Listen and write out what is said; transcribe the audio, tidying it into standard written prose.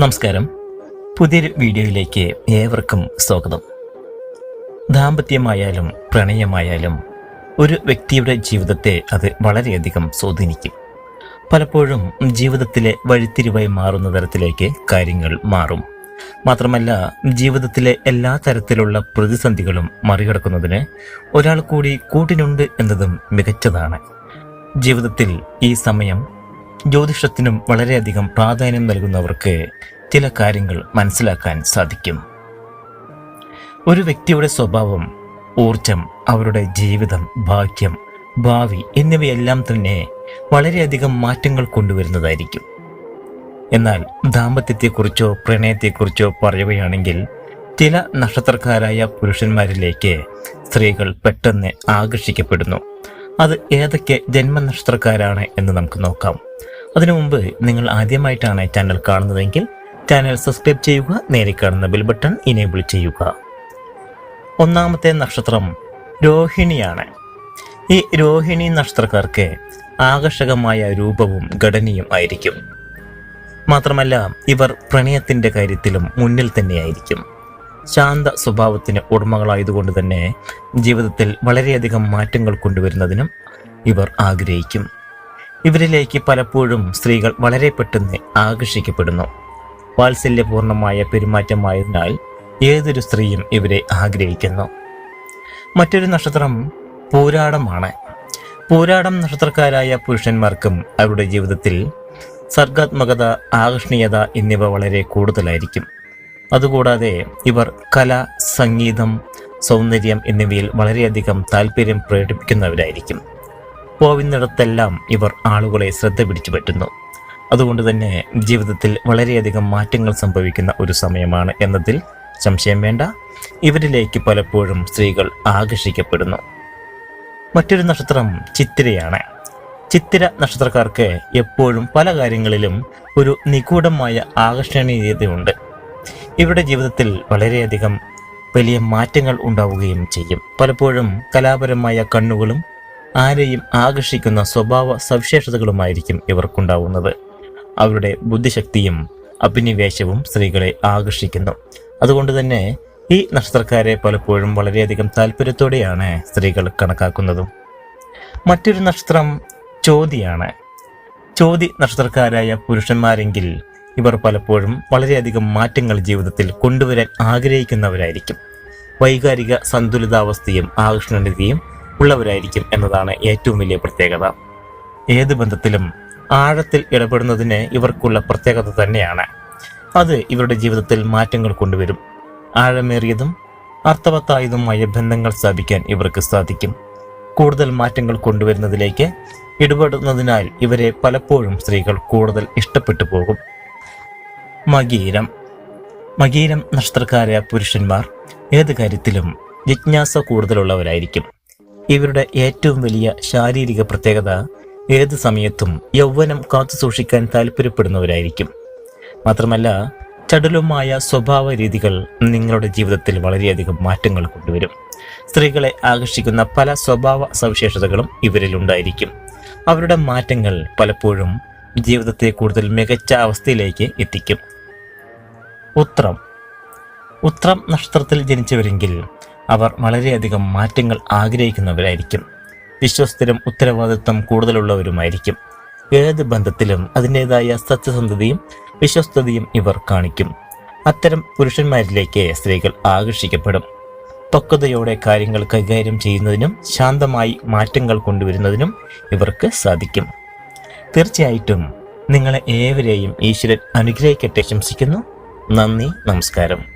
നമസ്കാരം. പുതിയൊരു വീഡിയോയിലേക്ക് ഏവർക്കും സ്വാഗതം. ദാമ്പത്യമായാലും പ്രണയമായാലും ഒരു വ്യക്തിയുടെ ജീവിതത്തെ അത് വളരെയധികം സ്വാധീനിക്കും. പലപ്പോഴും ജീവിതത്തിലെ വഴിത്തിരിവായി മാറുന്ന തരത്തിലേക്ക് കാര്യങ്ങൾ മാറും. മാത്രമല്ല, ജീവിതത്തിലെ എല്ലാ തരത്തിലുള്ള പ്രതിസന്ധികളും മറികടക്കുന്നതിന് ഒരാൾ കൂടി കൂട്ടിനുണ്ട് എന്നതും മികച്ചതാണ്. ജീവിതത്തിൽ ഈ സമയം ജ്യോതിഷത്തിനും വളരെയധികം പ്രാധാന്യം നൽകുന്നവർക്ക് ചില കാര്യങ്ങൾ മനസ്സിലാക്കാൻ സാധിക്കും. ഒരു വ്യക്തിയുടെ സ്വഭാവം, ഊർജം, അവരുടെ ജീവിതം, ഭാഗ്യം, ഭാവി എന്നിവയെല്ലാം തന്നെ വളരെയധികം മാറ്റങ്ങൾ കൊണ്ടുവരുന്നതായിരിക്കും. എന്നാൽ ദാമ്പത്യത്തെക്കുറിച്ചോ പ്രണയത്തെക്കുറിച്ചോ പറയുകയാണെങ്കിൽ ചില നക്ഷത്രക്കാരായ പുരുഷന്മാരിലേക്ക് സ്ത്രീകൾ പെട്ടെന്ന് ആകർഷിക്കപ്പെടുന്നു. അത് ഏതൊക്കെ ജന്മനക്ഷത്രക്കാരാണ് എന്ന് നമുക്ക് നോക്കാം. അതിനു മുമ്പ് നിങ്ങൾ ആദ്യമായിട്ടാണ് ചാനൽ കാണുന്നതെങ്കിൽ ചാനൽ സബ്സ്ക്രൈബ് ചെയ്യുക, നേരെ കാണുന്ന ബെൽ ബട്ടൺ ഇനേബിൾ ചെയ്യുക. ഒന്നാമത്തെ നക്ഷത്രം രോഹിണിയാണ്. ഈ രോഹിണി നക്ഷത്രക്കാർക്ക് ആകർഷകമായ രൂപവും ഘടനയും ആയിരിക്കും. മാത്രമല്ല, ഇവർ പ്രണയത്തിൻ്റെ കാര്യത്തിലും മുന്നിൽ തന്നെയായിരിക്കും. ശാന്ത സ്വഭാവത്തിന് ഉടമകളായതുകൊണ്ട് തന്നെ ജീവിതത്തിൽ വളരെയധികം മാറ്റങ്ങൾ കൊണ്ടുവരുന്നതിനും ഇവർ ആഗ്രഹിക്കും. ഇവരിലേക്ക് പലപ്പോഴും സ്ത്രീകൾ വളരെ പെട്ടെന്ന് ആകർഷിക്കപ്പെടുന്നു. വാത്സല്യപൂർണമായ പെരുമാറ്റമായതിനാൽ ഏതൊരു സ്ത്രീയും ഇവരെ ആഗ്രഹിക്കുന്നു. മറ്റൊരു നക്ഷത്രം പൂരാടമാണ്. പൂരാടം നക്ഷത്രക്കാരായ പുരുഷന്മാർക്കും അവരുടെ ജീവിതത്തിൽ സർഗാത്മകത, ആകർഷണീയത എന്നിവ വളരെ കൂടുതലായിരിക്കും. അതുകൂടാതെ ഇവർ കല, സംഗീതം, സൗന്ദര്യം എന്നിവയിൽ വളരെയധികം താല്പര്യം പ്രകടിപ്പിക്കുന്നവരായിരിക്കും. പോവുന്നിടത്തെല്ലാം ഇവർ ആളുകളെ ശ്രദ്ധ പിടിച്ചു പറ്റുന്നു. അതുകൊണ്ട് തന്നെ ജീവിതത്തിൽ വളരെയധികം മാറ്റങ്ങൾ സംഭവിക്കുന്ന ഒരു സമയമാണ് എന്നതിൽ സംശയം വേണ്ട. ഇവരിലേക്ക് പലപ്പോഴും സ്ത്രീകൾ ആകർഷിക്കപ്പെടുന്നു. മറ്റൊരു നക്ഷത്രം ചിത്തിരയാണ്. ചിത്തിര നക്ഷത്രക്കാർക്ക് എപ്പോഴും പല കാര്യങ്ങളിലും ഒരു നിഗൂഢമായ ആകർഷണീയതയുണ്ട്. ഇവരുടെ ജീവിതത്തിൽ വളരെയധികം വലിയ മാറ്റങ്ങൾ ഉണ്ടാവുകയും ചെയ്യും. പലപ്പോഴും കലാപരമായ കണ്ണുകളും ആരെയും ആകർഷിക്കുന്ന സ്വഭാവ സവിശേഷതകളുമായിരിക്കും ഇവർക്കുണ്ടാവുന്നത്. അവരുടെ ബുദ്ധിശക്തിയും അഭിനിവേശവും സ്ത്രീകളെ ആകർഷിക്കുന്നു. അതുകൊണ്ട് തന്നെ ഈ നക്ഷത്രക്കാരെ പലപ്പോഴും വളരെയധികം താല്പര്യത്തോടെയാണ് സ്ത്രീകൾ കണക്കാക്കുന്നതും. മറ്റൊരു നക്ഷത്രം ചോതിയാണ്. ചോതി നക്ഷത്രക്കാരായ പുരുഷന്മാരെങ്കിൽ ഇവർ പലപ്പോഴും വളരെയധികം മാറ്റങ്ങൾ ജീവിതത്തിൽ കൊണ്ടുവരാൻ ആഗ്രഹിക്കുന്നവരായിരിക്കും. വൈകാരിക സന്തുലിതാവസ്ഥയും ആകർഷണീയതയും ഉള്ളവരായിരിക്കും എന്നതാണ് ഏറ്റവും വലിയ പ്രത്യേകത. ഏത് ബന്ധത്തിലും ആഴത്തിൽ ഇടപെടുന്നതിന് ഇവർക്കുള്ള പ്രത്യേകത തന്നെയാണ്. അത് ഇവരുടെ ജീവിതത്തിൽ മാറ്റങ്ങൾ കൊണ്ടുവരും. ആഴമേറിയതും അർത്ഥവത്തായതുമായ ബന്ധങ്ങൾ സ്ഥാപിക്കാൻ ഇവർക്ക് സാധിക്കും. കൂടുതൽ മാറ്റങ്ങൾ കൊണ്ടുവരുന്നതിലേക്ക് ഇടപെടുന്നതിനാൽ ഇവരെ പലപ്പോഴും സ്ത്രീകൾ കൂടുതൽ ഇഷ്ടപ്പെട്ടു പോകും. മകീരം നക്ഷത്രക്കാരായ പുരുഷന്മാർ ഏത് കാര്യത്തിലും ജിജ്ഞാസ കൂടുതലുള്ളവരായിരിക്കും. ഇവരുടെ ഏറ്റവും വലിയ ശാരീരിക പ്രത്യേകത ഏത് സമയത്തും യൗവനം കാത്തു സൂക്ഷിക്കാൻ താല്പര്യപ്പെടുന്നവരായിരിക്കും. മാത്രമല്ല, ചടുലമായ സ്വഭാവ രീതികൾ നിങ്ങളുടെ ജീവിതത്തിൽ വളരെയധികം മാറ്റങ്ങൾ കൊണ്ടുവരും. സ്ത്രീകളെ ആകർഷിക്കുന്ന പല സ്വഭാവ സവിശേഷതകളും ഇവരിലുണ്ടായിരിക്കും. അവരുടെ മാറ്റങ്ങൾ പലപ്പോഴും ജീവിതത്തെ കൂടുതൽ മികച്ച അവസ്ഥയിലേക്ക് എത്തിക്കും. ഉത്രം നക്ഷത്രത്തിൽ ജനിച്ചവരെങ്കിൽ അവർ വളരെയധികം മാറ്റങ്ങൾ ആഗ്രഹിക്കുന്നവരായിരിക്കും. വിശ്വസ്തരും ഉത്തരവാദിത്വം കൂടുതലുള്ളവരുമായിരിക്കും. ഏത് ബന്ധത്തിലും അതിൻ്റെതായ സത്യസന്ധതയും വിശ്വസ്തതയും ഇവർ കാണിക്കും. അത്തരം പുരുഷന്മാരിലേക്ക് സ്ത്രീകൾ ആകർഷിക്കപ്പെടും. പക്വതയോടെ കാര്യങ്ങൾ കൈകാര്യം ചെയ്യുന്നതിനും ശാന്തമായി മാറ്റങ്ങൾ കൊണ്ടുവരുന്നതിനും ഇവർക്ക് സാധിക്കും. തീർച്ചയായിട്ടും നിങ്ങളെ ഏവരെയും ഈശ്വരൻ അനുഗ്രഹിക്കട്ടെ. ശംസിക്കുന്നു. നന്ദി, നമസ്കാരം.